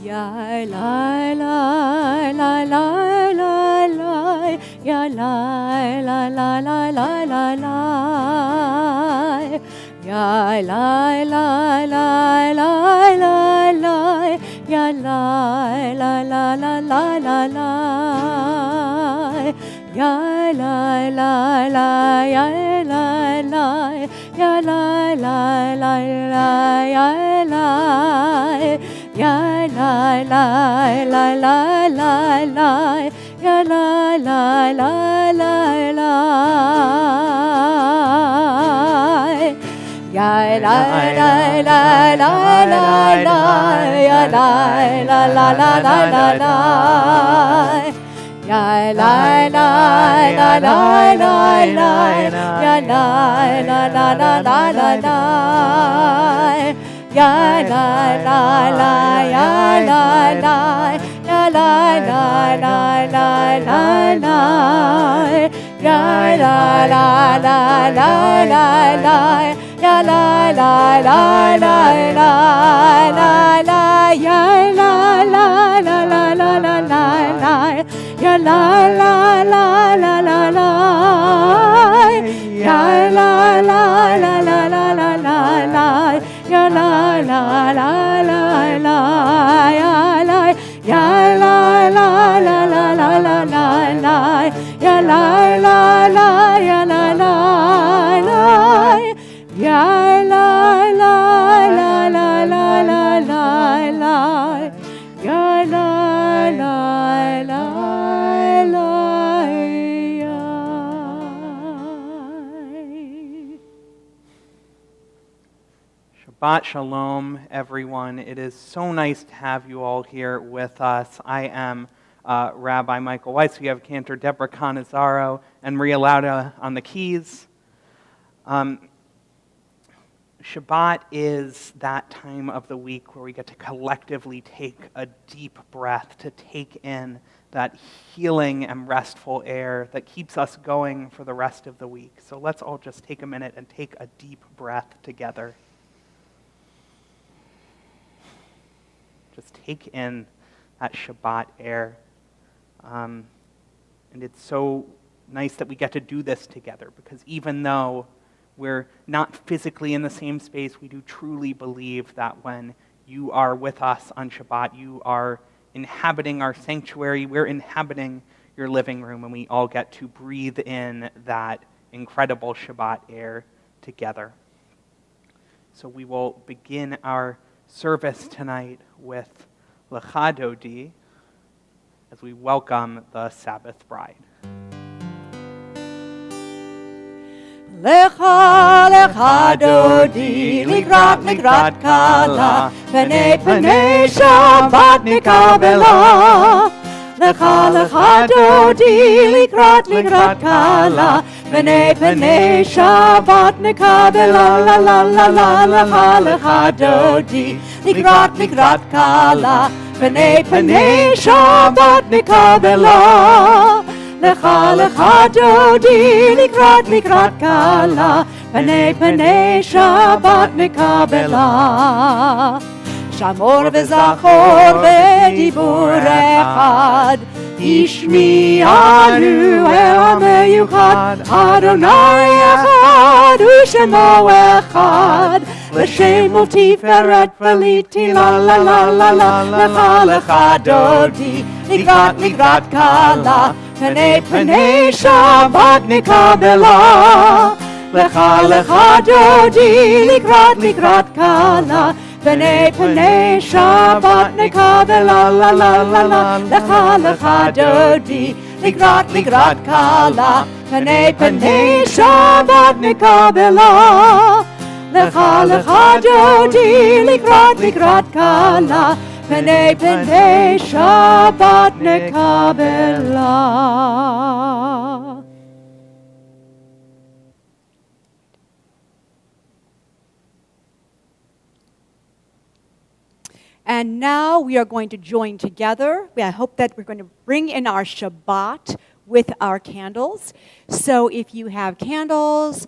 Ya la la la la la la, ya la la la la la la la, ya la la la la la la, ya la la la la la la la, ya la la la ya la la, ya la la la la ya la. Ya la la la la la la, ya la la la la la, ya la la la la la la, ya la la la la la la la, ya la la la la la la, ya la la la la la la la. Ya la la la, ya la la, ya la la la la la la, ya la la la la la la, ya la la la la la la la, ya la la la la la la la, ya la la la la la la, ya la la la la la la la. Ya la la la la la, ya la, ya la la la la la la la la, ya la la la, ya la la la, ya la la la la la la la la, ya la la la la ya. Shabbat Shalom, everyone. It is so nice to have you all here with us. I am Rabbi Michael Weiss. We have Cantor Deborah Canizaro and Maria Lauda on the keys. Shabbat is that time of the week where we get to collectively take a deep breath, to take in that healing and restful air that keeps us going for the rest of the week. So let's all just take a minute and take a deep breath together. Just take in that Shabbat air. And it's so nice that we get to do this together, because even though we're not physically in the same space, we do truly believe that when you are with us on Shabbat, you are inhabiting our sanctuary, we're inhabiting your living room, and we all get to breathe in that incredible Shabbat air together. So we will begin our service tonight with Lecha Dodi as we welcome the Sabbath bride. Lecha lecha dodi likrat kala Pnei pnei Shabbat nikabela Lecha lecha dodi likrat kala Pnei pnei Shabbat nikabela La la la la lecha lecha dodi likrat kala Pnei pnei Shabbat nikabela Lecha lecha dodi likrat kala Pnei pnei Shabbat nikabela Shamor v'zachor v'dibur echad Ishmi'anu ha'meyuchad Adonai echad u'shemo echad L'shem u'tiferet v'liti la la la la la Lecha lecha dodi likrat kala Pnei pnei Shabbat nikabela Lecha lecha dodi likrat kala Pnei pnei Shabbat nikabela la la la la Lecha lecha dodi likrat kala Pnei pnei Shabbat nikabela Lecha lecha dodi likrat kala Pnei pnei Shabbat nikabela. And now we are going to join together. I hope that we're going to bring in our Shabbat with our candles. So if you have candles,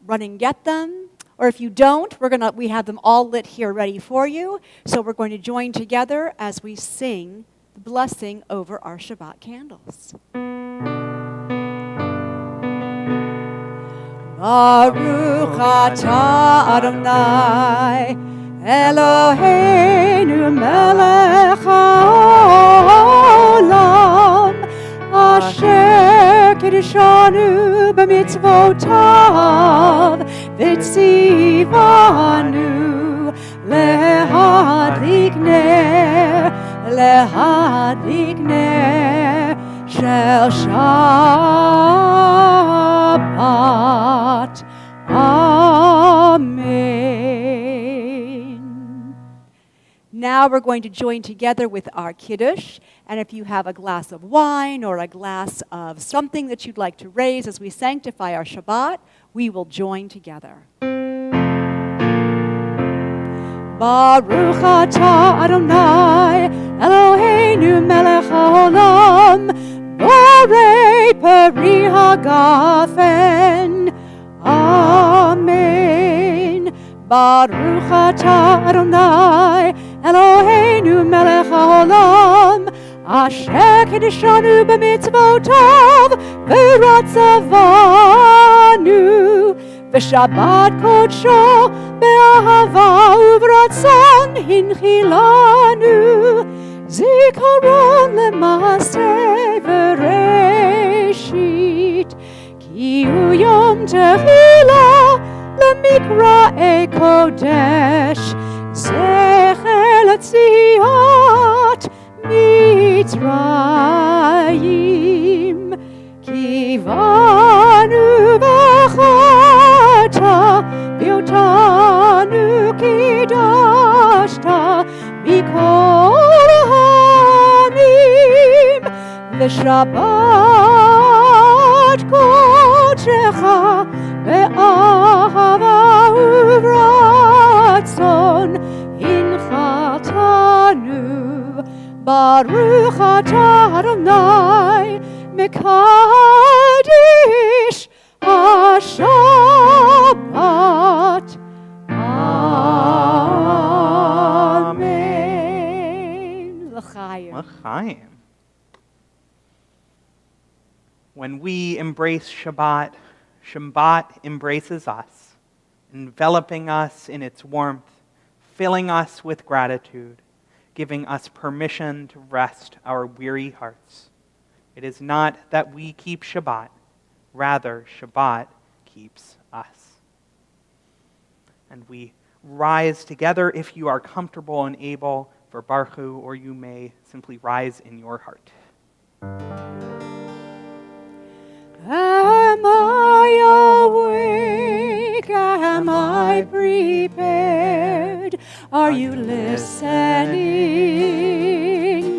run and get them. Or if you don't, we have them all lit here ready for you. So we're going to join together as we sing the blessing over our Shabbat candles. Baruch atah Adonai Eloheinu melech haolam asher kiddushanu b'mitzvotav v'tzivanu lehadlik ner shel Shabbat. Amen. Now we're going to join together with our Kiddush. And if you have a glass of wine or a glass of something that you'd like to raise as we sanctify our Shabbat, we will join together. Baruch atah Adonai Eloheinu melech haolam borei peri hagafen. Amen. Baruch atah Adonai Eloheinu melech haolam asher kiddushanu b'mitzvotav v'ratzavanu v'shabbat kodsho be'ahava uv'ratzon hinchilanu zikaron le'maseh v'reshit ki hu yom tehillah le'mikra'e kodesh zecher l'tziat Mitzrayim kivanu v'chata v'yotanu kidashta mikol hamim v'shabbat kodecha be'ahava uv'ratzon hinchatanu. Baruch atah Adonai mekadosh ha-Shabbat. Amen. L'chaim. L'chaim. When we embrace Shabbat, Shabbat embraces us, enveloping us in its warmth, filling us with gratitude, giving us permission to rest our weary hearts. It is not that we keep Shabbat, rather Shabbat keeps us. And we rise together if you are comfortable and able for Baruch, or you may simply rise in your heart. Am I awake? Am I prepared? Are you listening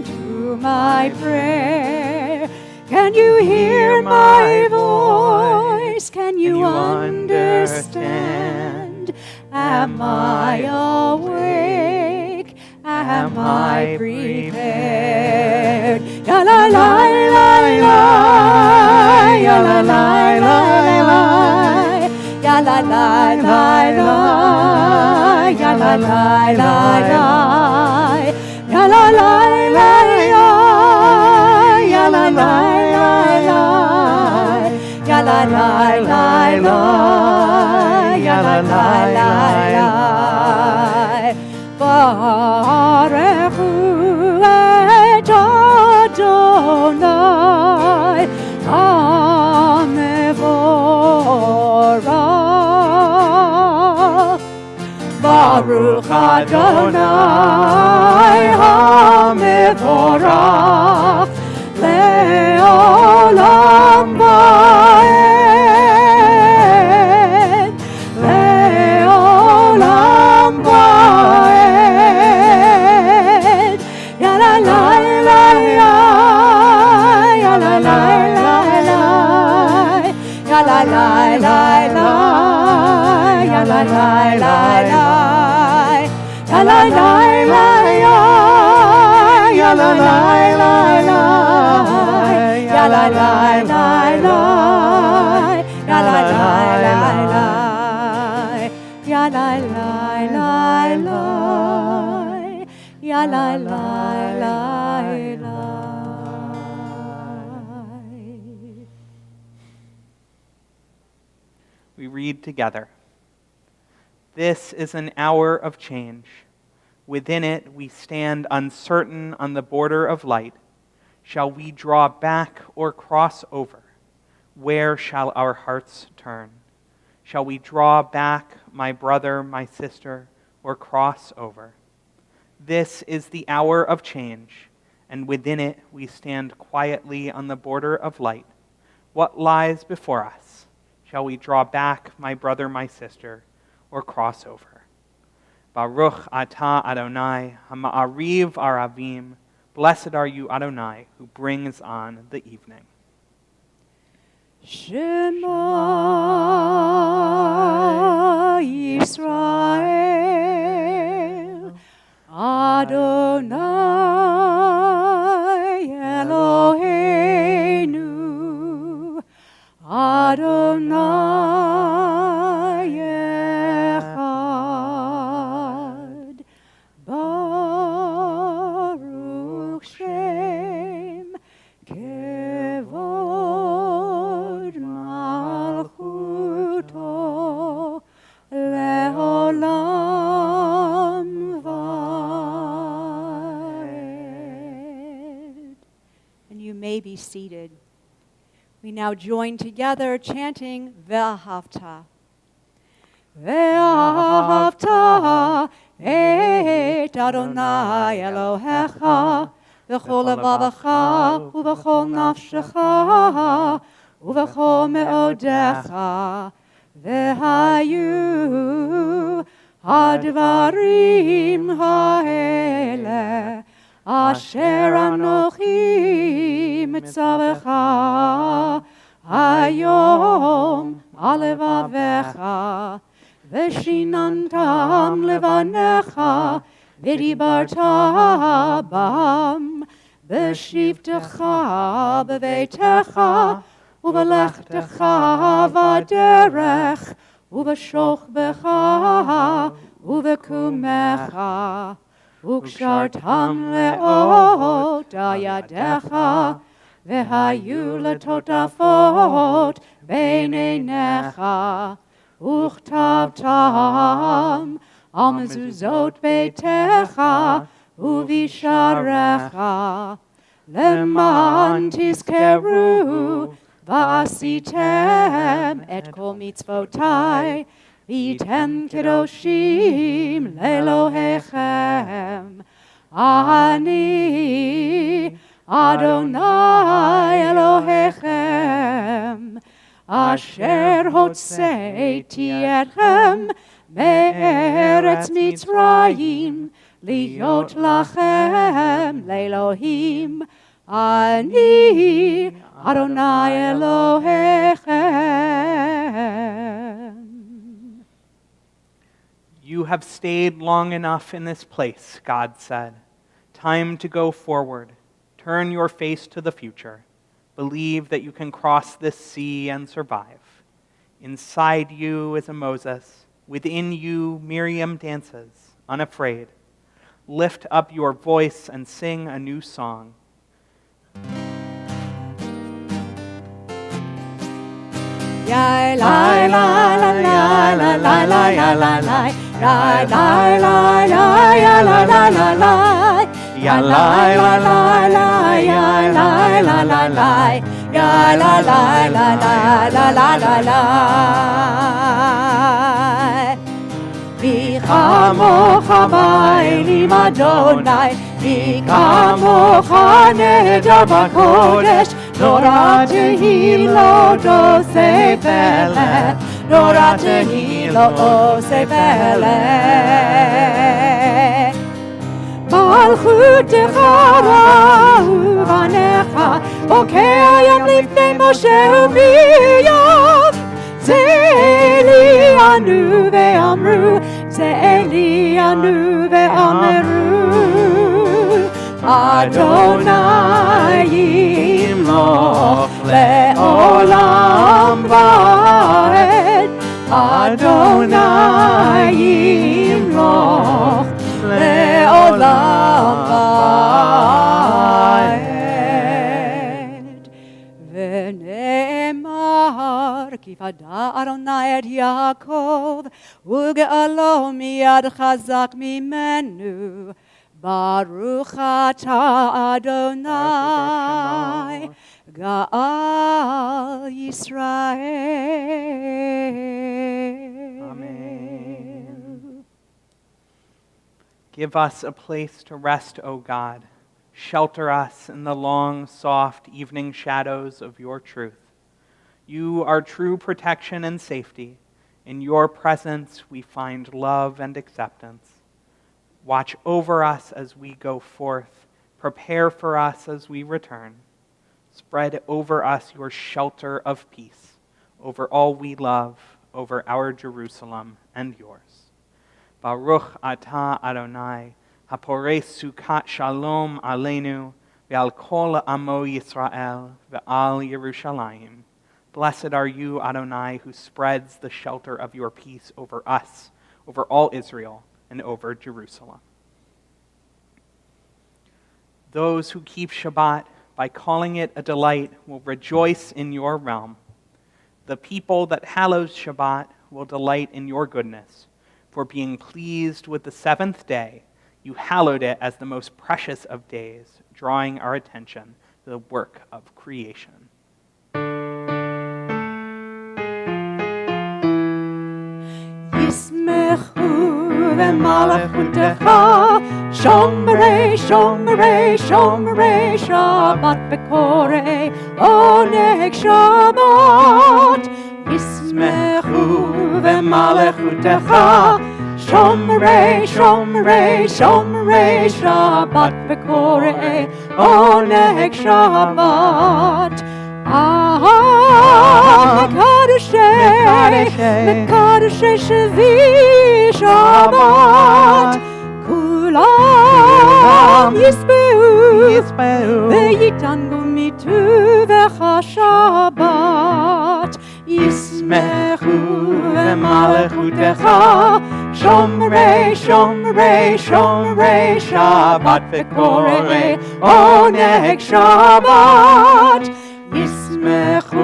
to my prayer? Can you hear my voice? Can you understand? Am I awake? Am I prepared? La la la la la, ya la la la la, ya la la la la, ya la la la la, ya la la la la, ya la la la la, ya la la la la, ya la la la la. Barechu et Adonai HaMevorach. Baruch Adonai HaMevorach le'olam va'ed, le'olam va'ed. Ya la la la la, ya la la la la, ya la la la la, ya la la la la, ya la la la la, ya la la la la, ya la la la la, ya la la la la, ya la la la la, ya la la la la. We read together. This is an hour of change. Within it we stand uncertain on the border of light. Shall we draw back or cross over? Where shall our hearts turn? Shall we draw back, my brother, my sister, or cross over? This is the hour of change, and within it we stand quietly on the border of light. What lies before us? Shall we draw back, my brother, my sister, or cross over? Baruch atah Adonai, ha'ma'ariv aravim. Blessed are you, Adonai, who brings on the evening. Shema Yisrael, Adonai Eloheinu, Adonai Echad, Baruch Shem Kevod Malchuto Leolam Vaed. And you may be seated. We now join together chanting Ve'ahavta. Ve'ahavta et Adonai Elohecha v'chol levavecha uv'chol nafshecha uv'chol me'odecha v'hayu hadvarim ha'ele asher anochi mitzavecha hayom alevavecha v'shinantam levanecha v'dibarta bam v'shivtecha b'veitecha uv'lechtecha v'derech uv'shochbecha uv'kumecha וקשרתם לאות על ידיך, והיו לטוטפות בין עיניך, וכתבתם על מזוזות ביתך ובשעריך, למען תזכרו ועשיתם את כל מצוותי, והייתם קדושים לאלוהיכם. אני אדוני אלוהיכם, אשר הוצאתי אתכם מארץ מצרים, להיות לכם לאלוהים. אני אדוני אלוהיכם. You have stayed long enough in this place, God said. Time to go forward. Turn your face to the future. Believe that you can cross this sea and survive. Inside you is a Moses. Within you, Miriam dances, unafraid. Lift up your voice and sing a new song. Ya la la la la la la la la la la la la la la ya la la la la ya la la la la ya la la la la ya la la la la la la la la Mi chamocha ba'elim Adonai Mi chamocha nehedar b'kodesh Nora tehilo dosei pelech, Nora tehilo dosei pelech. Malchutecha uvanecha, bokeh yam lifnei Moshe u'Miriam. Ze Elianu ve'amru, Ze Elianu ve'ameru. Adonai yimloch le'olam va'ed. Adonai ידע אדוני את יעקב, וגאלו מיד חזק ממנו. ברוך אתה אדוני, גאל ישראל. Amen. Give us a place to rest, O God. Shelter us in the long, soft evening shadows of your truth. You are true protection and safety. In your presence we find love and acceptance. Watch over us as we go forth. Prepare for us as we return. Spread over us your shelter of peace, over all we love, over our Jerusalem and yours. Baruch atah Adonai, haporei sukat shalom aleinu, ve'al kol amo Yisrael, ve'al Yerushalayim. Blessed are you, Adonai, who spreads the shelter of your peace over us, over all Israel, and over Jerusalem. Those who keep Shabbat by calling it a delight will rejoice in your realm. The people that hallows Shabbat will delight in your goodness. For being pleased with the seventh day, you hallowed it as the most precious of days, drawing our attention to the work of creation. ומלכותך שומרי שומרי שומרי שבת וקוראי עונג שבת ישמחו ומלכותך שומרי שומרי שומרי שבת וקוראי עונג שבת מקדשי שבי שבת כולם יספעו ויתענגו מטובך שבת ישמחו ומלכותך שומרי שומרי שומרי שבת וקוראי עונג שבת ישמחו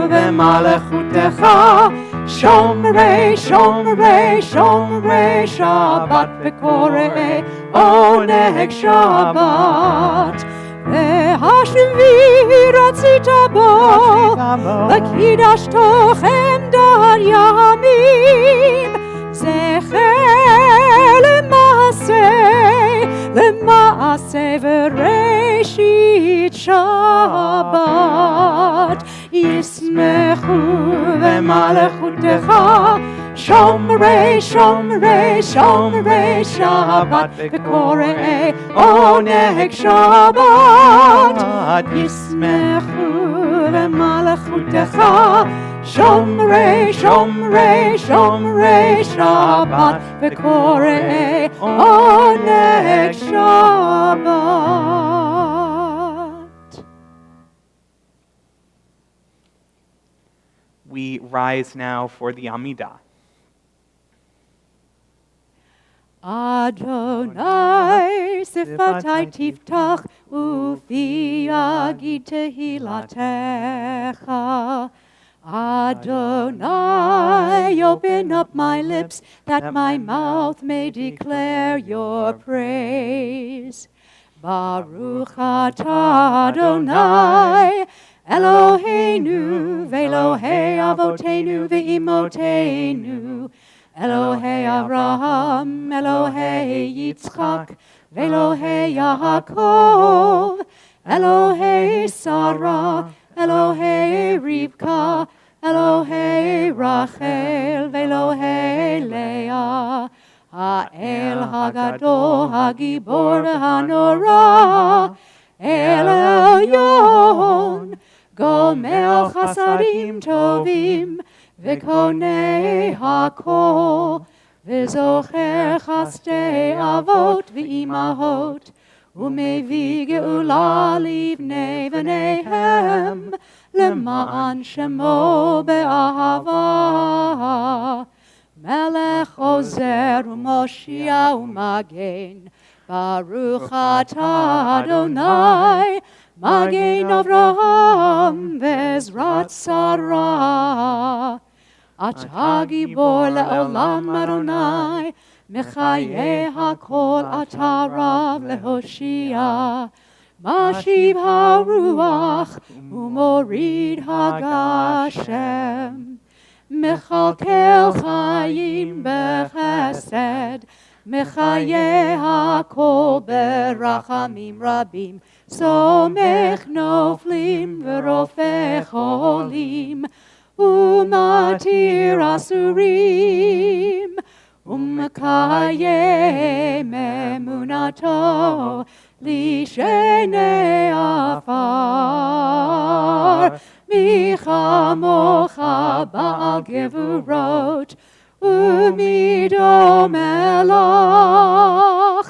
ומלכותך שומרי שומרי שומרי שבת וקוראי עונג שבת והשביעי רצית בו וקידשתו חמדת ימים זכר למעשה וראשית שבת ישמחו ומלכותך שומרי שומרי שומרי שבת וקוראי עונג שבת ישמחו ומלכותך שומרי שומרי שומרי שבת וקוראי עונג שבת. We rise now for the Amidah. Adonai sifatai tiftach ufi yagid tehilatecha. Adonai, open up my lips that my mouth may declare your praise. Baruch atah Adonai, Eloheinu, ve'Elohei avotenu ve'imotenu, Elohei Avraham, Elohei Yitzchak, ve'Elohei Yaakov, Elohei Sarah, Elohei Rivka, Elohei Rachel, ve'Elohei Leah, Ha'el Hagadol, Hagibor Hanora, El Elyon, Gomel Chasadim Tovim, V'konei Hakol, V'zocher Chastei Avot V'imahot, U'mevi Geula Livnei V'neihem, L'ma'an Shemo Be'ahava, Melech Ozer U'Moshia U'Magen, Baruch atah Adonai, Magen Avraham ve'ezrat Sarah. Ata gibor le'olam Adonai, mechaye hakol ata rav lehoshia. Mashiv haruach umorid hagashem. Mechalkel chayim bechesed, mechaye hakol berachamim rabim. Somech noflim v'rofeh cholim, umatir asurim, umekayem emunato lishenei afar. Michamocha ba'al gevurot, umido melach,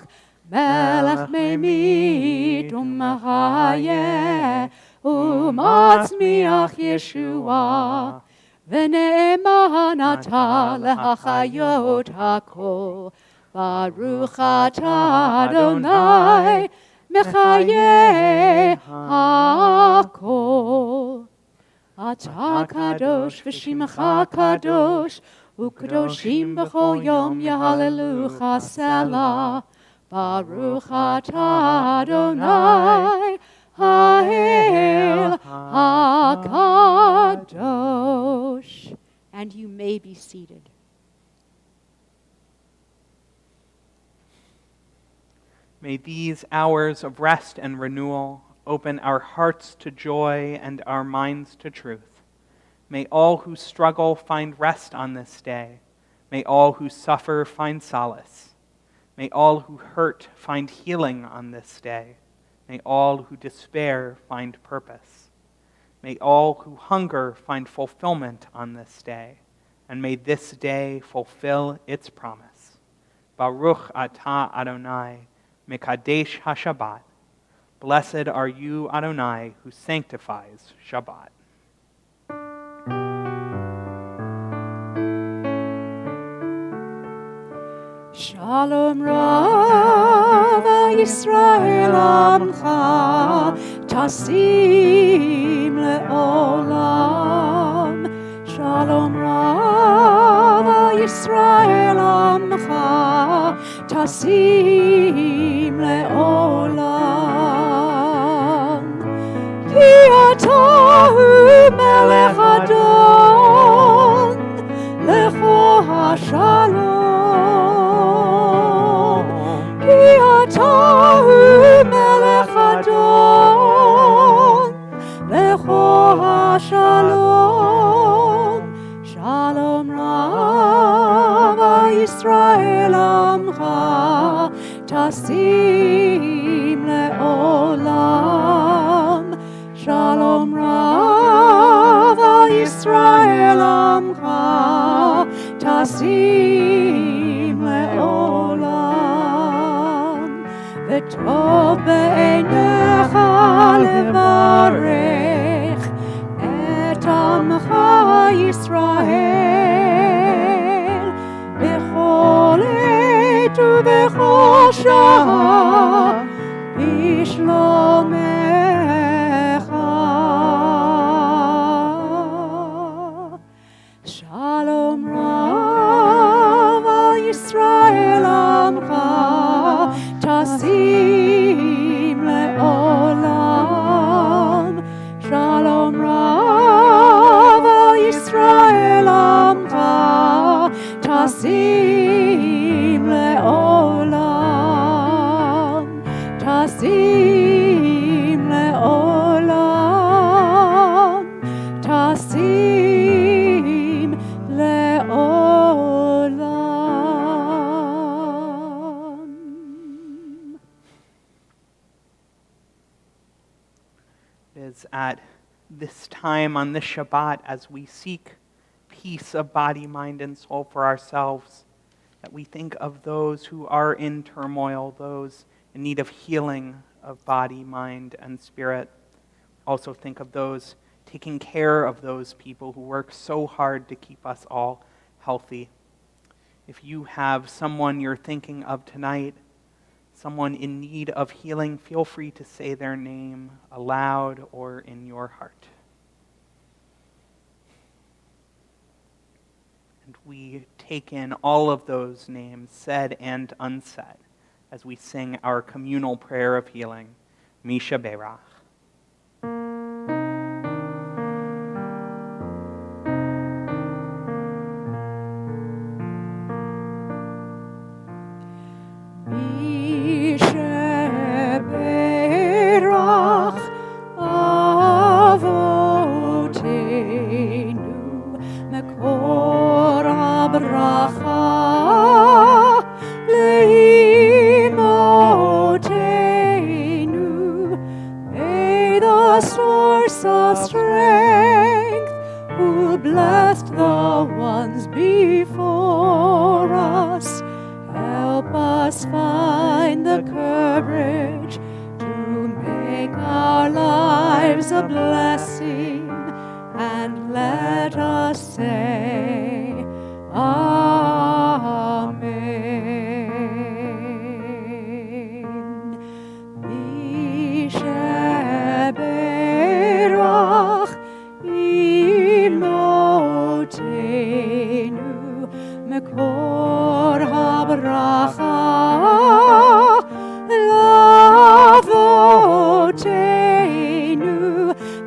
melech memit umachayeh, umatzmiach Yeshua. V'ne'eman ata lehachayot hakol, Baruch ata Adonai, mechayeh hakol. Ata kadosh v'shimcha kadosh, u'kadoshim b'chol yom yahalelucha selah. Baruch ata Adonai, ha'el hakadosh. And you may be seated. May these hours of rest and renewal open our hearts to joy and our minds to truth. May all who struggle find rest on this day. May all who suffer find solace. May all who hurt find healing on this day. May all who despair find purpose. May all who hunger find fulfillment on this day. And may this day fulfill its promise. Baruch atah Adonai, Mekadesh HaShabbat. Blessed are you, Adonai, who sanctifies Shabbat. Shalom Rav Yisrael Amcha Tasim Le'olam. Shalom Rav Yisrael Amcha Tasim Le'olam. Ki atahu melech adon lecho hashalom. Atahu melech adon lecho hashalom. Shalom rav Yisrael amcha tasim le'olam. Shalom rav Yisrael amcha tasim le'olam. V'tov be'einecha levarech et amcha Yisrael b'chol עת ובכל שעה בשלומך. שלום רב על ישראל עמך תשים לעולם. שלום רב על ישראל עמך תשים לעולם. תשים לעולם. תשים לעולם. It is at this time on this Shabbat, as we seek peace of body, mind, and soul for ourselves, that we think of those who are in turmoil, those in need of healing of body, mind, and spirit. Also think of those taking care of those people who work so hard to keep us all healthy. If you have someone you're thinking of tonight someone in need of healing, feel free to say their name aloud or in your heart. And we take in all of those names, said and unsaid, as we sing our communal prayer of healing, Misha Berach.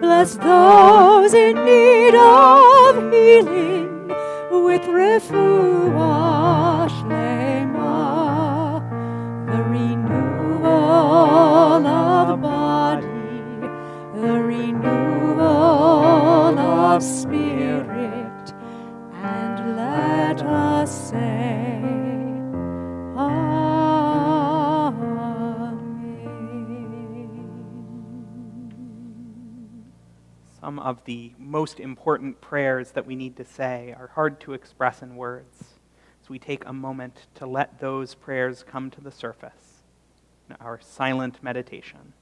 Bless those in need of healing with refuah shlema, the renewal of body, the renewal of spirit, and let us say, Some of the most important prayers that we need to say are hard to express in words. So we take a moment to let those prayers come to the surface in our silent meditation.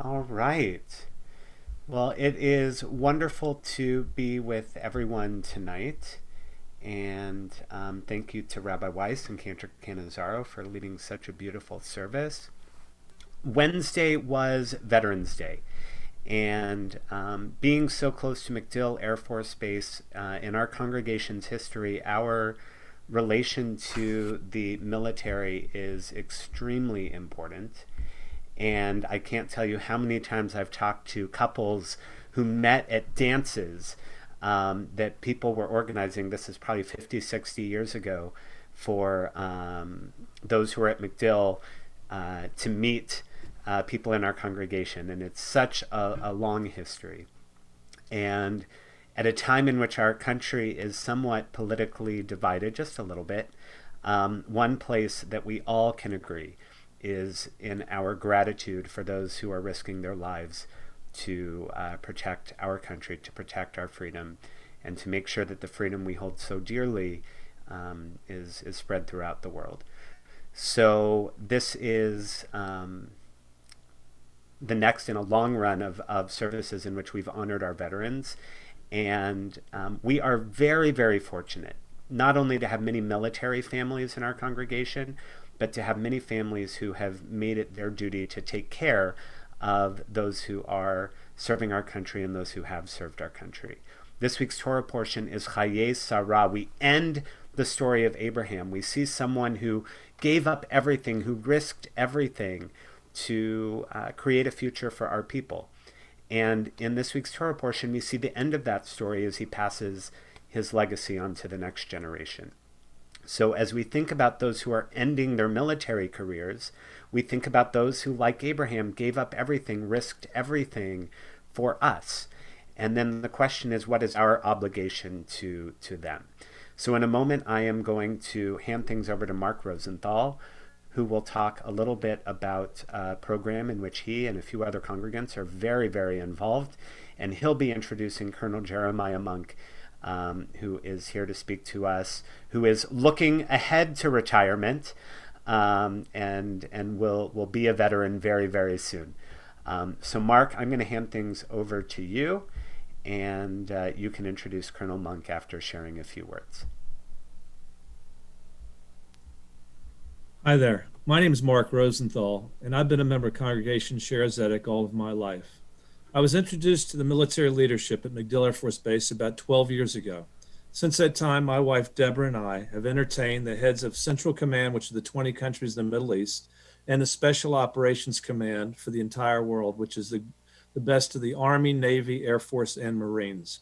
All right. Well, it is wonderful to be with everyone tonight. And thank you to Rabbi Weiss and Cantor Canizaro for leading such a beautiful service. Wednesday was Veterans Day. And being so close to MacDill Air Force Base, in our congregation's history, our relation to the military is extremely important. And I can't tell you how many times I've talked to couples who met at dances that people were organizing. This is probably 50, 60 years ago, for those who are at MacDill to meet people in our congregation. And it's such a long history. And at a time in which our country is somewhat politically divided, just a little bit, one place that we all can agree is in our gratitude for those who are risking their lives to protect our country, to protect our freedom, and to make sure that the freedom we hold so dearly is spread throughout the world. So this is the next in a long run of services in which we've honored our veterans. And we are very, very fortunate not only to have many military families in our congregation, but to have many families who have made it their duty to take care of those who are serving our country and those who have served our country. This week's Torah portion is Chayei Sarah. We end the story of Abraham. We see someone who gave up everything, who risked everything to create a future for our people. And in this week's Torah portion, we see the end of that story as he passes his legacy on to the next generation. So as we think about those who are ending their military careers, we think about those who, like Abraham, gave up everything, risked everything for us. And then the question is, what is our obligation to them? So in a moment, I am going to hand things over to Mark Rosenthal, who will talk a little bit about a program in which he and a few other congregants are very, very involved. And he'll be introducing Colonel Jeremiah Monk, who is here to speak to us, who is looking ahead to retirement, and will be a veteran very, very soon. So Mark, I'm going to hand things over to you, and you can introduce Colonel Monk after sharing a few words. Hi there. My name is Mark Rosenthal, and I've been a member of Congregation Schaarai Zedek all of my life. I was introduced to the military leadership at MacDill Air Force Base about 12 years ago. Since that time, my wife Deborah and I have entertained the heads of Central Command, which are the 20 countries in the Middle East, and the Special Operations Command for the entire world, which is the best of the Army, Navy, Air Force, and Marines.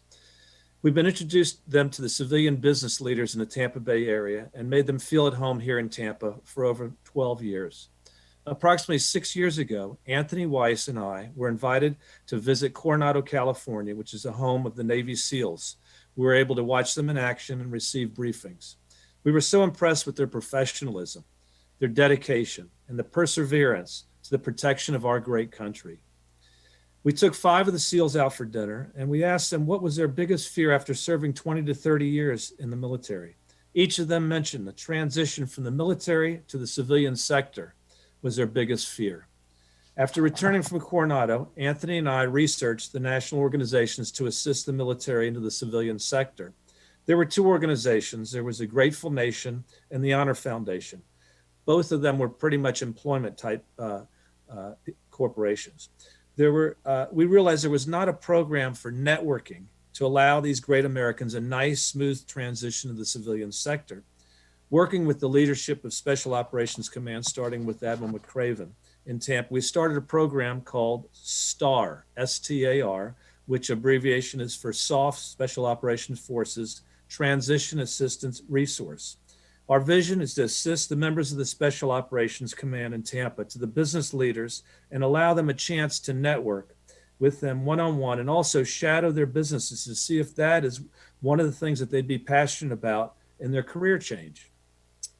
We've been introduced them to the civilian business leaders in the Tampa Bay area and made them feel at home here in Tampa for over 12 years. Approximately 6 years ago, Anthony Weiss and I were invited to visit Coronado, California, which is the home of the Navy SEALs. We were able to watch them in action and receive briefings. We were so impressed with their professionalism, their dedication, and the perseverance to the protection of our great country. We took 5 of the SEALs out for dinner, and we asked them what was their biggest fear after serving 20 to 30 years in the military. Each of them mentioned the transition from the military to the civilian sector was their biggest fear. After returning from Coronado, Anthony and I researched the national organizations to assist the military into the civilian sector. There were 2 organizations. There was the Grateful Nation and the Honor Foundation. Both of them were pretty much employment type corporations. We realized there was not a program for networking to allow these great Americans a nice, smooth transition to the civilian sector. Working with the leadership of Special Operations Command, starting with Admiral McCraven in Tampa, we started a program called STAR, S-T-A-R, which abbreviation is for Soft Special Operations Forces Transition Assistance Resource. Our vision is to assist the members of the Special Operations Command in Tampa to the business leaders and allow them a chance to network with them one-on-one and also shadow their businesses to see if that is one of the things that they'd be passionate about in their career change.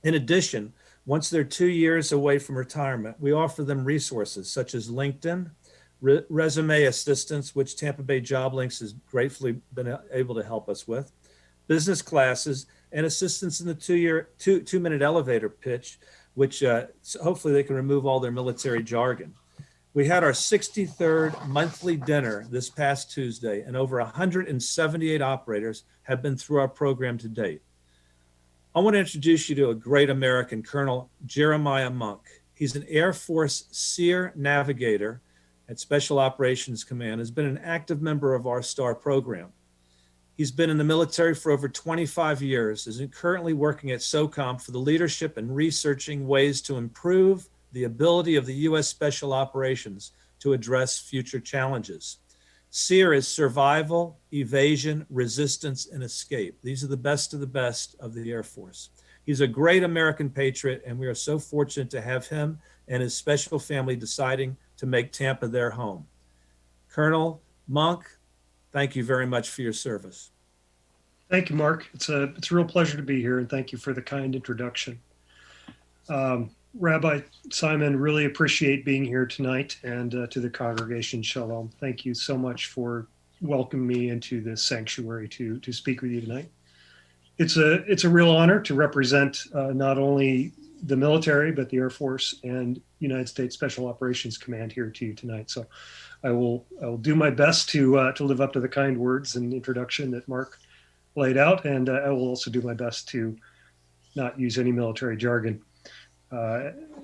In addition, once they're 2 years away from retirement, we offer them resources such as LinkedIn, resume assistance, which Tampa Bay Job Links has gratefully been able to help us with, business classes, and assistance in the two-minute elevator pitch, which hopefully they can remove all their military jargon. We had our 63rd monthly dinner this past Tuesday, and over 178 operators have been through our program to date. I want to introduce you to a great American, Colonel Jeremiah Monk. He's an Air Force SEER navigator at Special Operations Command, has been an active member of our STAR program. He's been in the military for over 25 years, is currently working at SOCOM for the leadership and researching ways to improve the ability of the U.S. Special Operations to address future challenges. SEER is survival, evasion, resistance, and escape. These are the best of the Air Force. He's a great American patriot, and we are so fortunate to have him and his special family deciding to make Tampa their home. Colonel Monk, thank you very much for your service. Thank you, Mark. It's a real pleasure to be here, and thank you for the kind introduction. Rabbi Simon, really appreciate being here tonight, and to the congregation, Shalom. Thank you so much for welcoming me into this sanctuary to speak with you tonight. It's a real honor to represent not only the military, but the Air Force and United States Special Operations Command here to you tonight. So I will do my best to live up to the kind words and introduction that Mark laid out, and I will also do my best to not use any military jargon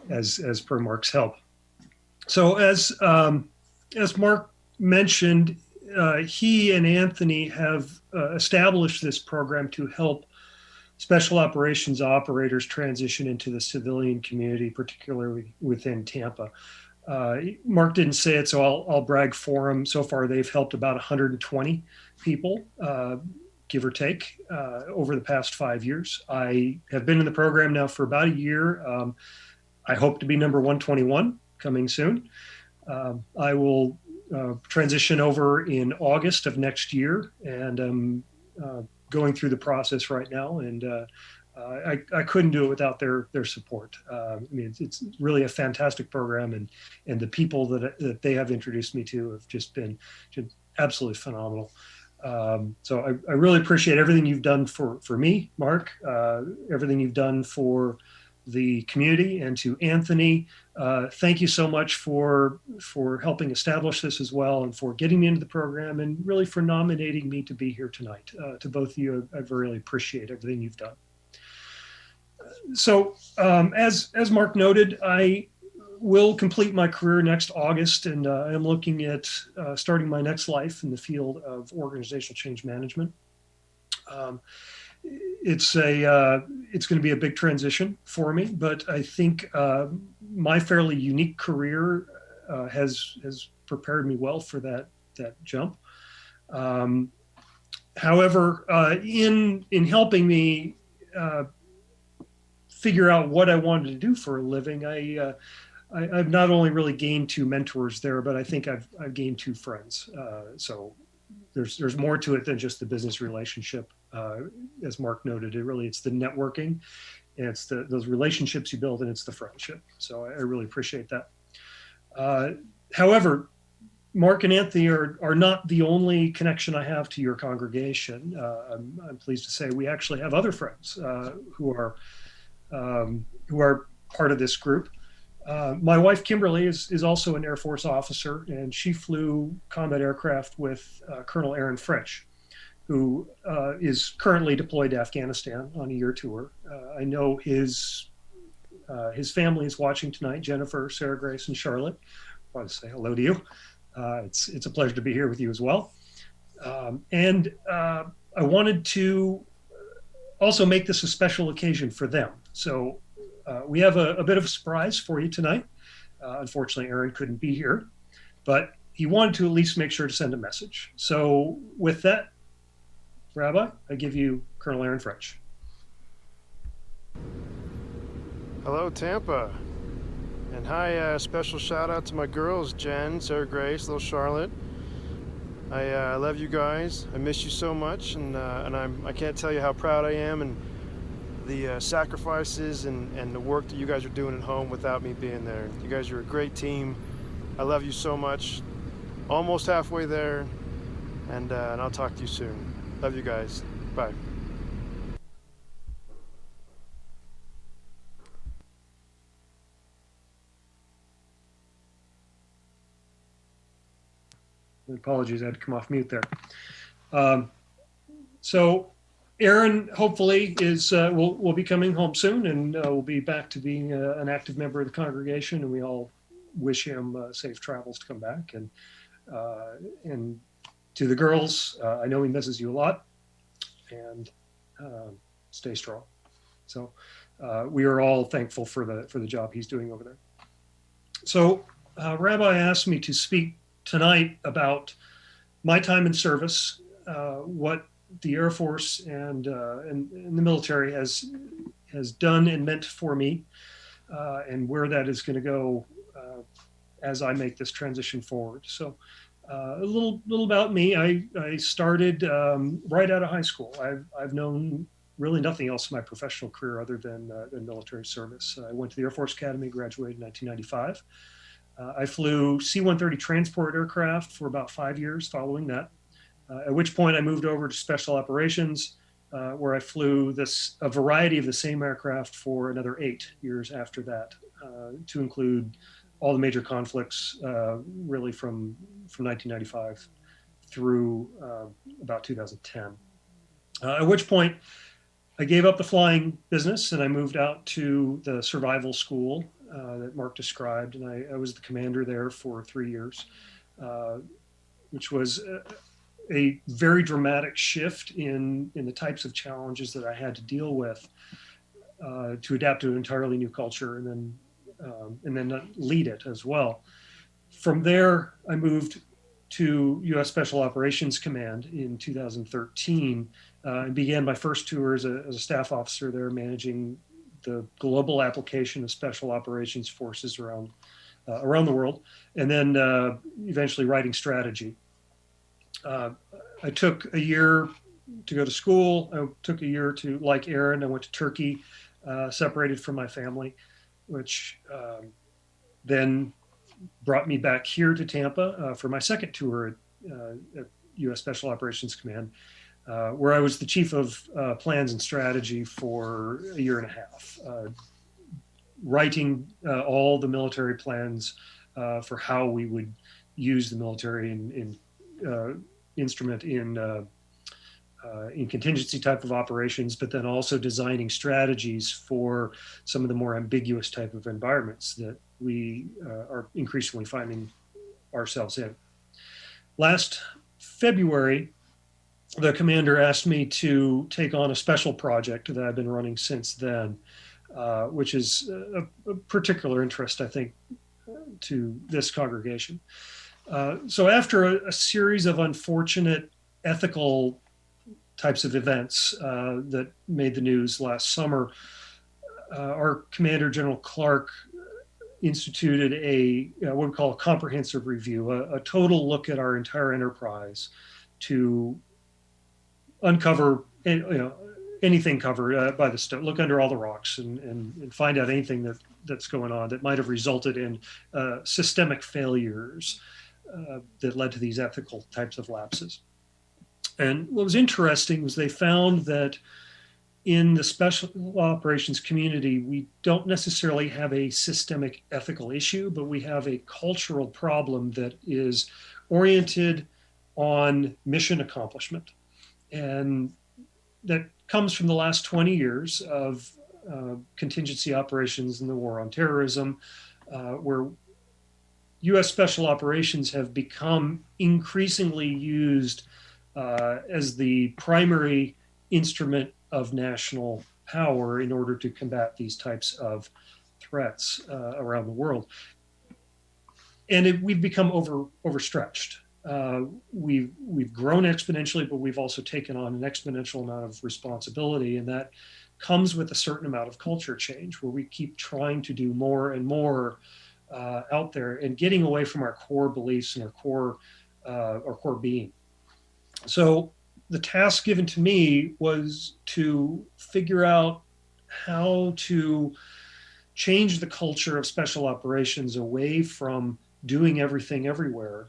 as per Mark's help. So as Mark mentioned, he and Anthony have established this program to help special operations operators transition into the civilian community, particularly within Tampa. Mark didn't say it, so I'll brag for him. So far, they've helped about 120 people, give or take, over the past 5 years. I have been in the program now for about a year. I hope to be number 121 coming soon. I will transition over in August of next year, and I'm going through the process right now, and I couldn't do it without their support. I mean, it's really a fantastic program, and the people that they have introduced me to have just been absolutely phenomenal. So I really appreciate everything you've done for me, Mark, everything you've done for the community, and to Anthony. Thank you so much for helping establish this as well, and for getting me into the program, and really for nominating me to be here tonight. To both of you, I really appreciate everything you've done. So as Mark noted, I will complete my career next August, and I'm looking at starting my next life in the field of organizational change management. It's going to be a big transition for me, but I think my fairly unique career has prepared me well for that jump. However, in helping me figure out what I wanted to do for a living, I've not only really gained 2 mentors there, but I think I've gained 2 friends. So there's more to it than just the business relationship. As Mark noted, it's the networking, and it's those relationships you build, and it's the friendship. So I really appreciate that. However, Mark and Anthony are not the only connection I have to your congregation. I'm pleased to say we actually have other friends who are part of this group. My wife, Kimberly, is also an Air Force officer, and she flew combat aircraft with Colonel Aaron French, who is currently deployed to Afghanistan on a year tour. I know his family is watching tonight, Jennifer, Sarah Grace, and Charlotte. I want to say hello to you. It's a pleasure to be here with you as well. And I wanted to also make this a special occasion for them. So we have a bit of a surprise for you tonight. Unfortunately, Aaron couldn't be here, but he wanted to at least make sure to send a message. So with that, Rabbi, I give you Colonel Aaron French. Hello, Tampa. And hi, special shout out to my girls, Jen, Sarah Grace, little Charlotte. I love you guys. I miss you so much, and I can't tell you how proud I am, and the sacrifices and the work that you guys are doing at home without me being there. You guys are a great team. I love you so much. Almost halfway there, and I'll talk to you soon. Love you guys. Bye. Apologies, I had to come off mute there. So Aaron hopefully will be coming home soon, and will be back to being an active member of the congregation, and we all wish him safe travels to come back. And to the girls, I know he misses you a lot, and stay strong. So we are all thankful for the job he's doing over there. So Rabbi asked me to speak tonight about my time in service, what the Air Force and the military has done and meant for me, and where that is going to go as I make this transition forward. So a little about me. I started right out of high school. I've known really nothing else in my professional career other than military service. I went to the Air Force Academy, graduated in 1995. I flew C-130 transport aircraft for about 5 years following that, at which point I moved over to special operations, where I flew a variety of the same aircraft for another 8 years after that, to include all the major conflicts, really from 1995 through about 2010. At which point I gave up the flying business and I moved out to the survival school that Mark described, and I was the commander there for 3 years, which was a very dramatic shift in the types of challenges that I had to deal with to adapt to an entirely new culture and then lead it as well. From there, I moved to U.S. Special Operations Command in 2013 and began my first tour as a staff officer there, managing the global application of special operations forces around the world, and then eventually writing strategy. I took a year to go to school. I took a year to, like Aaron, I went to Turkey, separated from my family, which then brought me back here to Tampa for my second tour at U.S. Special Operations Command, where I was the chief of plans and strategy for a year and a half, writing all the military plans for how we would use the military instrument in contingency type of operations, but then also designing strategies for some of the more ambiguous type of environments that we are increasingly finding ourselves in. Last February, the commander asked me to take on a special project that I've been running since then, which is a particular interest, I think, to this congregation. So after a series of unfortunate ethical types of events that made the news last summer, our commander, General Clark, instituted what we call a comprehensive review, a total look at our entire enterprise to uncover anything covered by the stone, look under all the rocks and find out anything that's going on that might have resulted in systemic failures that led to these ethical types of lapses. And what was interesting was they found that in the special operations community, we don't necessarily have a systemic ethical issue, but we have a cultural problem that is oriented on mission accomplishment. And that comes from the last 20 years of contingency operations in the war on terrorism, where U.S. special operations have become increasingly used as the primary instrument of national power in order to combat these types of threats around the world. And we've become overstretched. We've grown exponentially, but we've also taken on an exponential amount of responsibility, and that comes with a certain amount of culture change, where we keep trying to do more and more out there and getting away from our core beliefs and our core being. So the task given to me was to figure out how to change the culture of special operations away from doing everything everywhere,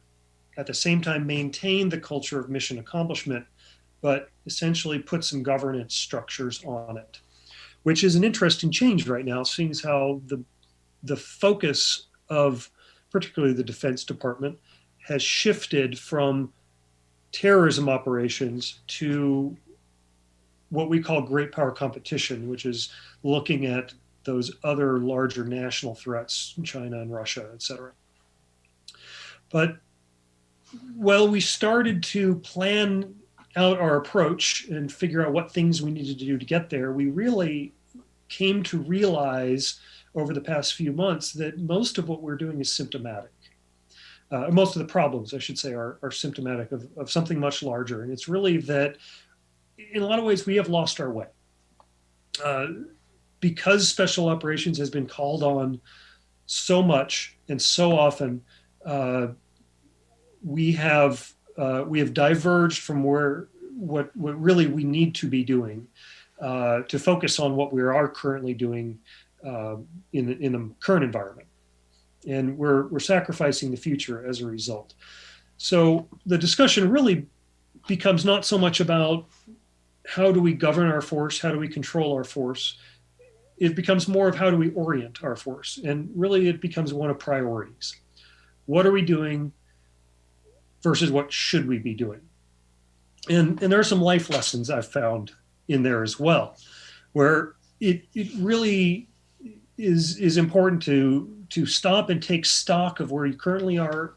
at the same time maintain the culture of mission accomplishment, but essentially put some governance structures on it, which is an interesting change right now, seeing as how the focus of particularly the Defense Department has shifted from terrorism operations to what we call great power competition, which is looking at those other larger national threats, China and Russia, et cetera. But while we started to plan out our approach and figure out what things we needed to do to get there, we really came to realize over the past few months that most of what we're doing is symptomatic. Most of the problems, I should say, are symptomatic of something much larger. And it's really that in a lot of ways we have lost our way. Because special operations has been called on so much and so often, we have diverged from what really we need to be doing to focus on what we are currently doing in the current environment, and we're sacrificing the future as a result. So the discussion really becomes not so much about how do we govern our force, how do we control our force. It becomes more of how do we orient our force, and really it becomes one of priorities. What are we doing versus what should we be doing? And there are some life lessons I've found in there as well, where it really is important to stop and take stock of where you currently are,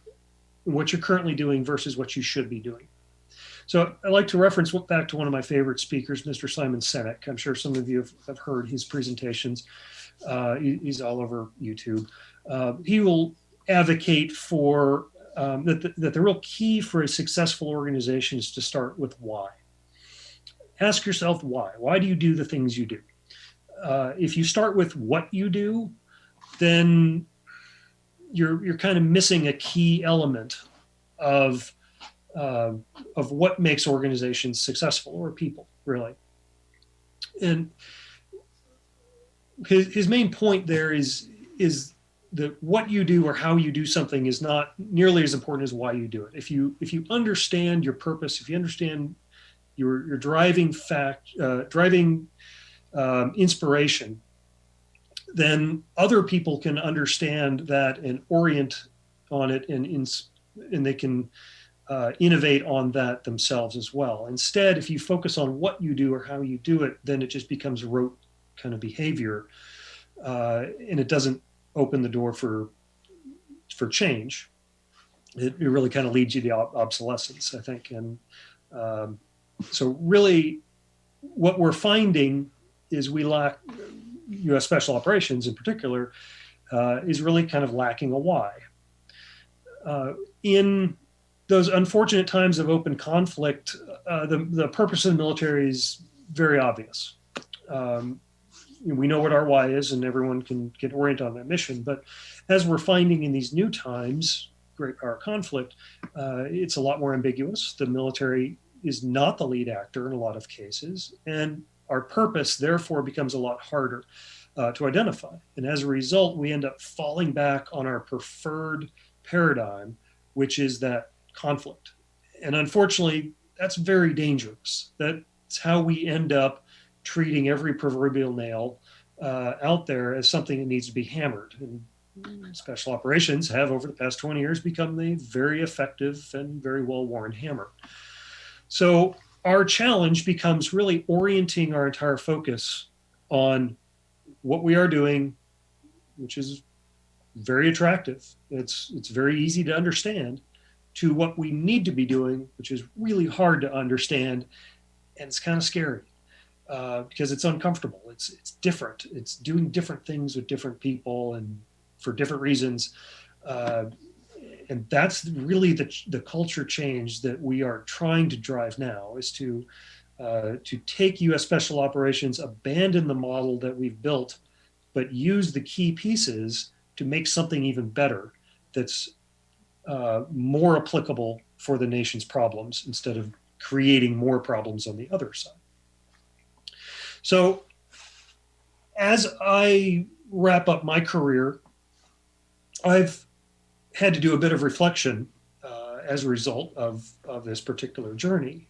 what you're currently doing versus what you should be doing. So I like to reference back to one of my favorite speakers, Mr. Simon Sinek. I'm sure some of you have heard his presentations. He's all over YouTube. He will advocate for that the real key for a successful organization is to start with why. Ask yourself why. Why do you do the things you do? If you start with what you do, then you're kind of missing a key element of what makes organizations successful, or people, really. And his main point there is that what you do or how you do something is not nearly as important as why you do it. If you understand your purpose, if you understand your driving inspiration, then other people can understand that and orient on it, and they can innovate on that themselves as well. Instead, if you focus on what you do or how you do it, then it just becomes rote kind of behavior, and it doesn't open the door for change. It really kind of leads you to obsolescence, I think. And so really what we're finding is we lack, U.S. Special Operations in particular, is really kind of lacking a why. In those unfortunate times of open conflict, the purpose of the military is very obvious. We know what our why is, and everyone can get oriented on that mission. But as we're finding in these new times, great power conflict, it's a lot more ambiguous. The military is not the lead actor in a lot of cases, and our purpose therefore becomes a lot harder to identify. And as a result, we end up falling back on our preferred paradigm, which is that conflict. And unfortunately, that's very dangerous. That's how we end up treating every proverbial nail out there as something that needs to be hammered. And special operations have, over the past 20 years, become a very effective and very well-worn hammer. So our challenge becomes really orienting our entire focus on what we are doing, which is very attractive. It's very easy to understand, to what we need to be doing, which is really hard to understand, and it's kind of scary because it's uncomfortable. It's different. It's doing different things with different people and for different reasons. And that's really the culture change that we are trying to drive now, is to take U.S. Special Operations, abandon the model that we've built, but use the key pieces to make something even better that's more applicable for the nation's problems, instead of creating more problems on the other side. So as I wrap up my career, I've had to do a bit of reflection as a result of this particular journey,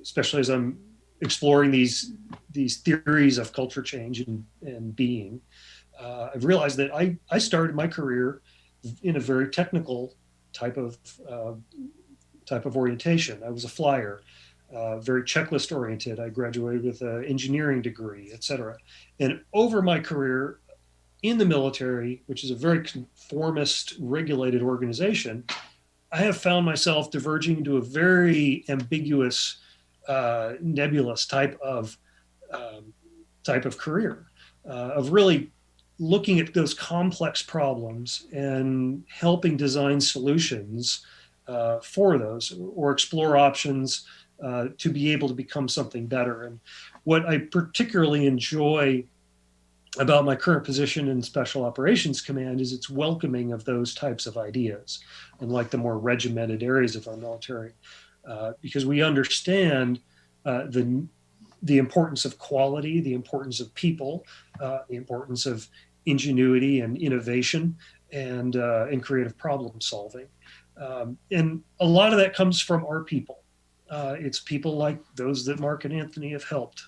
especially as I'm exploring these theories of culture change and being. I've realized that I started my career in a very technical type of orientation. I was a flyer. very checklist oriented. I graduated with an engineering degree, etc. And over my career in the military, which is a very conformist, regulated organization, I have found myself diverging into a very ambiguous, nebulous type of career, of really looking at those complex problems and helping design solutions for those, or explore options to be able to become something better. And what I particularly enjoy about my current position in Special Operations Command is its welcoming of those types of ideas, unlike the more regimented areas of our military, because we understand the importance of quality, the importance of people, the importance of ingenuity and innovation, and creative problem solving. And a lot of that comes from our people. It's people like those that Mark and Anthony have helped.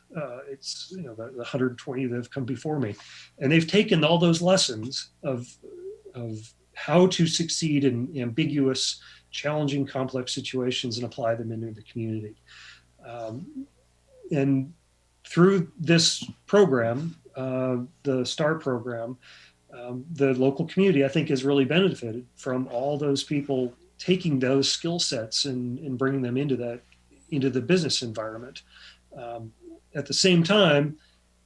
It's the 120 that have come before me, and they've taken all those lessons of how to succeed in ambiguous, challenging, complex situations and apply them into the community. And through this program, the STAR program, the local community, I think, has really benefited from all those people taking those skill sets and bringing them into the business environment. At the same time,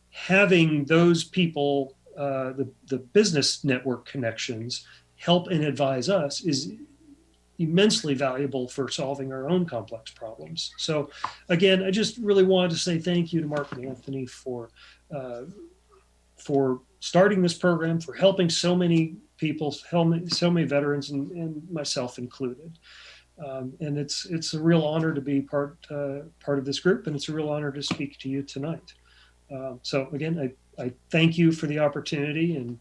having those people, the business network connections, help and advise us is immensely valuable for solving our own complex problems. So again, I just really wanted to say thank you to Mark and Anthony for starting this program, for helping so many people, so many veterans, and myself included. And it's a real honor to be part of this group, and it's a real honor to speak to you tonight. So again, I thank you for the opportunity, and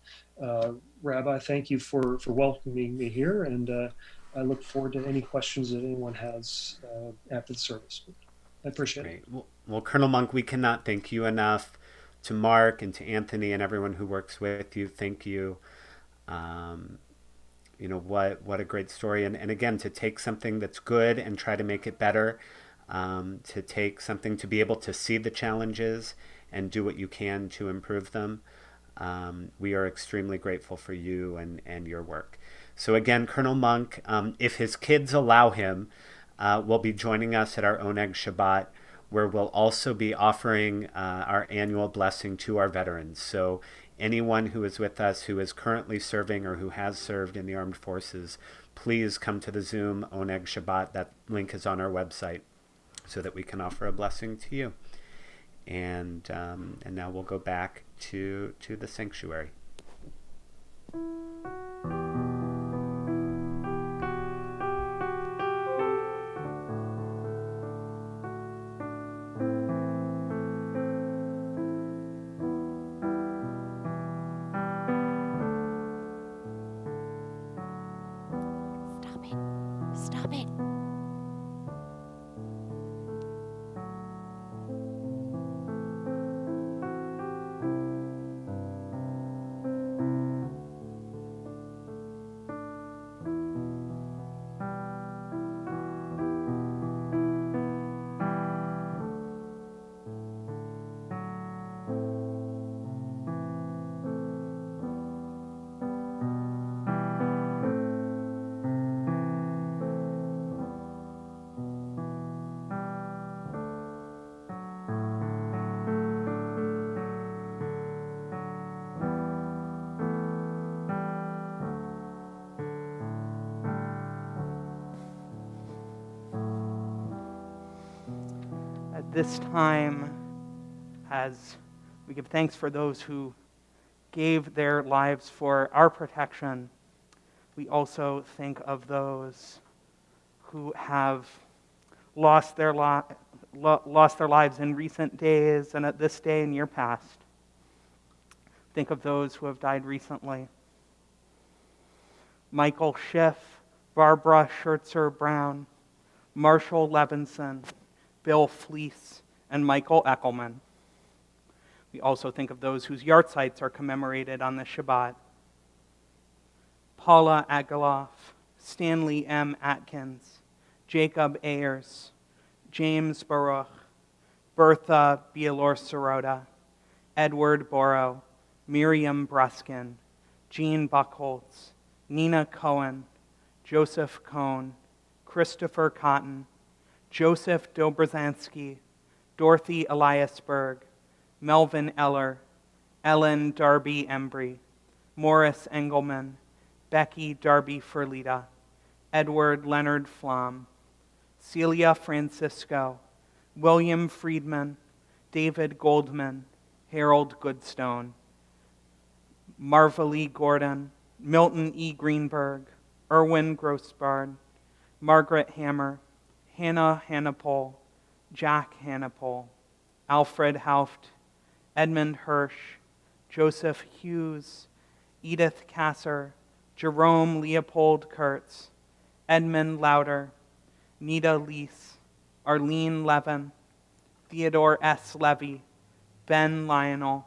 Rabbi, thank you for welcoming me here, and I look forward to any questions that anyone has after the service. I appreciate it. Well, Colonel Monk, we cannot thank you enough. To Mark and to Anthony and everyone who works with you, thank you. What a great story. And again, to take something that's good and try to make it better, to take something, to be able to see the challenges and do what you can to improve them. We are extremely grateful for you and your work. So again, Colonel Monk, if his kids allow him, will be joining us at our Oneg Shabbat, where we'll also be offering our annual blessing to our veterans. So anyone who is with us who is currently serving or who has served in the armed forces, please come to the Zoom Oneg Shabbat. That link is on our website so that we can offer a blessing to you. And now we'll go back to the sanctuary. Stop it. At this time, as we give thanks for those who gave their lives for our protection, we also think of those who have lost their lives in recent days and at this day in year past. Think of those who have died recently. Michael Schiff, Barbara Schertzer Brown, Marshall Levinson, Bill Fleece, and Michael Eckelman. We also think of those whose yahrzeits are commemorated on this Shabbat. Paula Aguiloff, Stanley M. Atkins, Jacob Ayers, James Baruch, Bertha Bielor-Sirota, Edward Borrow, Miriam Bruskin, Jean Buchholz, Nina Cohen, Joseph Cohn, Christopher Cotton, Joseph Dobrzhansky, Dorothy Eliasberg, Melvin Eller, Ellen Darby Embry, Morris Engelman, Becky Darby Ferlita, Edward Leonard Flom, Celia Francisco, William Friedman, David Goldman, Harold Goodstone, Marva Gordon, Milton E. Greenberg, Erwin Grossbard, Margaret Hammer, Hannah Hannapole, Jack Hannapole, Alfred Hauft, Edmund Hirsch, Joseph Hughes, Edith Kasser, Jerome Leopold Kurtz, Edmund Lauder, Nita Leese, Arlene Levin, Theodore S. Levy, Ben Lionel,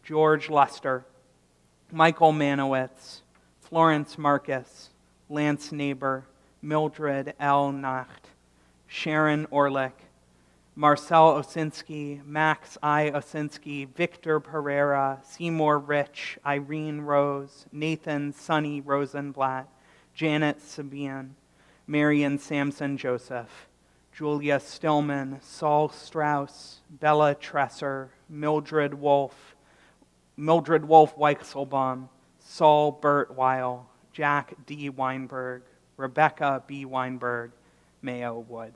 George Luster, Michael Manowitz, Florence Marcus, Lance Neighbor, Mildred L. Nacht, Sharon Orlick, Marcel Osinski, Max I. Osinski, Victor Pereira, Seymour Rich, Irene Rose, Nathan Sonny Rosenblatt, Janet Sabian, Marion Sampson Joseph, Julia Stillman, Saul Strauss, Bella Tresser, Mildred Wolf Weichselbaum, Saul Burt Weil, Jack D. Weinberg, Rebecca B. Weinberg, Mayo Wood.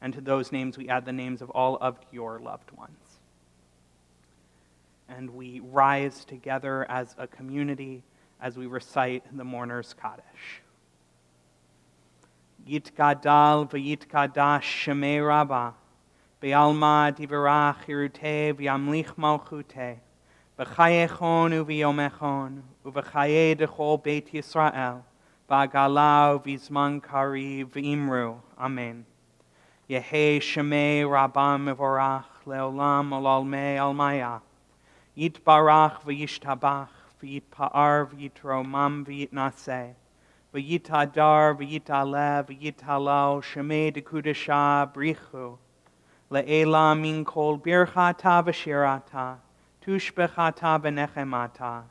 And to those names we add the names of all of your loved ones. And we rise together as a community as we recite the Mourner's Kaddish. Yitgadal v'yitkadash shemei Rabbah, be'alma divarach hirute v'yamlich malchute, v'chayechon u'v'yomechon, u'v'chaye dechol Beit Yisrael, v'agala u'v'zman kari v'imru. Amen. Yehe shemei Rabbah mevorach, le'olam olalmei almaya. Yitbarach v'yishtabach, v'yitpa'ar v'yitromam v'yitnaseh. V'yitadar, v'yitalev, v'yitalal, shemei dekudesha brichu. Le'ela min kol birchata v'shirata, tushbechata v'nechemata,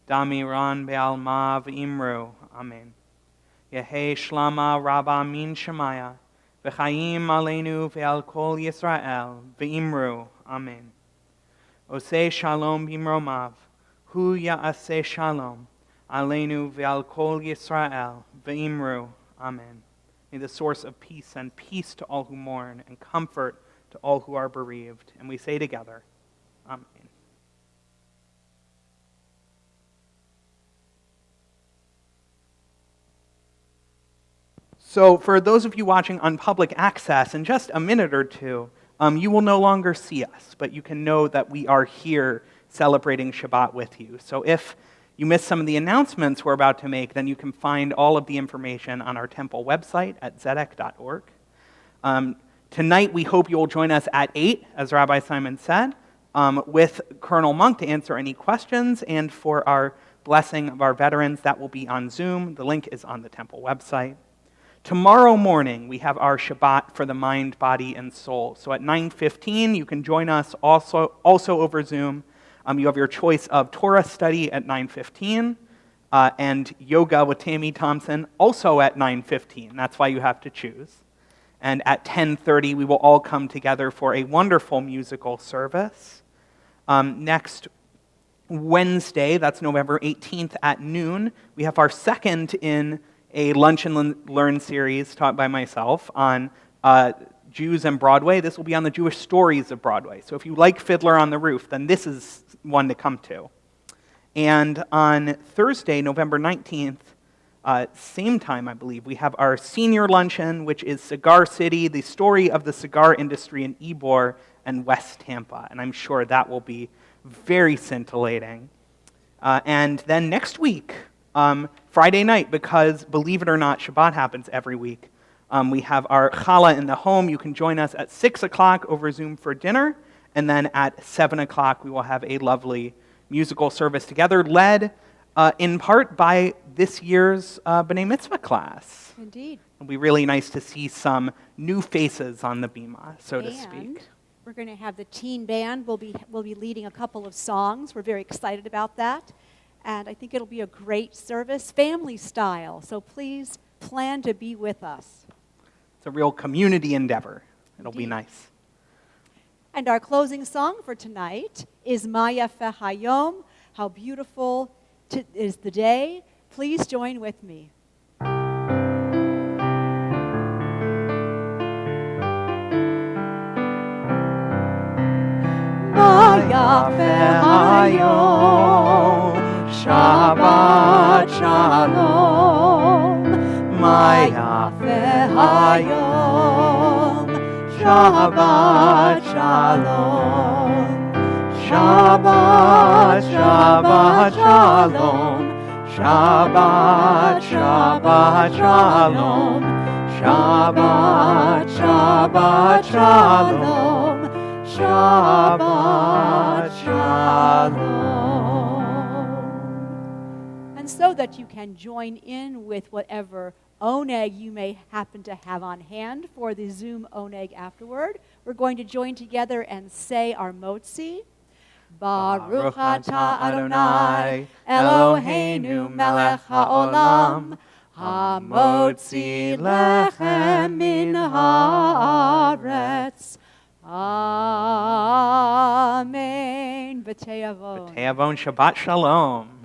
damiran be'alma v'imru. Amen. Yehe shlama rabba min shemaya, v'chayim aleinu ve'al kol Yisrael, v'imru. Amen. Oseh shalom bimromav, hu ya'aseh shalom. Aleinu ve'al kol Yisrael, ve'imru. Amen. May the source of peace send peace to all who mourn and comfort to all who are bereaved. And we say together, Amen. So for those of you watching on public access, in just a minute or two, you will no longer see us, but you can know that we are here celebrating Shabbat with you. So if you missed some of the announcements we're about to make, then you can find all of the information on our temple website at zedek.org. Tonight, we hope you will join us at 8, as Rabbi Simon said, with Colonel Monk to answer any questions, and for our blessing of our veterans, that will be on Zoom. The link is on the temple website. Tomorrow morning, we have our Shabbat for the mind, body, and soul. So at 9:15, you can join us also over Zoom. You have your choice of Torah study at 9:15 and yoga with Tammy Thompson also at 9:15. That's why you have to choose. And at 10:30, we will all come together for a wonderful musical service. Next Wednesday, that's November 18th at noon, we have our second in a Lunch and Learn series taught by myself on Jews and Broadway. This will be on the Jewish stories of Broadway. So if you like Fiddler on the Roof, then this is one to come to. And on Thursday, November 19th, same time, I believe, we have our senior luncheon, which is Cigar City, the story of the cigar industry in Ybor and West Tampa. And I'm sure that will be very scintillating. And then next week, Friday night, because believe it or not, Shabbat happens every week, we have our challah in the home. You can join us at 6 o'clock over Zoom for dinner. And then at 7 o'clock, we will have a lovely musical service together, led in part by this year's B'nai Mitzvah class. Indeed. It'll be really nice to see some new faces on the bima, so to And speak. we're going to have the teen band will be leading a couple of songs. We're very excited about that. And I think it'll be a great service, family style. So please plan to be with us. It's a real community endeavor. It'll be Indeed. nice. And our closing song for tonight is Ma Yafe Hayom. How beautiful is the day. Please join with me. Ma Yafe Hayom, Shabbat Shalom. Ma Yafe Hayom, Shabbat Shalom. Shabbat, Shabbat Shalom. Shabbat, Shabbat Shalom. Shabbat, Shabbat Shalom. Shabbat Shalom. And so that you can join in with whatever oneg you may happen to have on hand for the Zoom oneg afterward, we're going to join together and say our motzi. Baruch atah Adonai, Eloheinu melech haolam, hamotzi lechem min haaretz. Amen. V'te'avon. Te'avon Shabbat Shalom.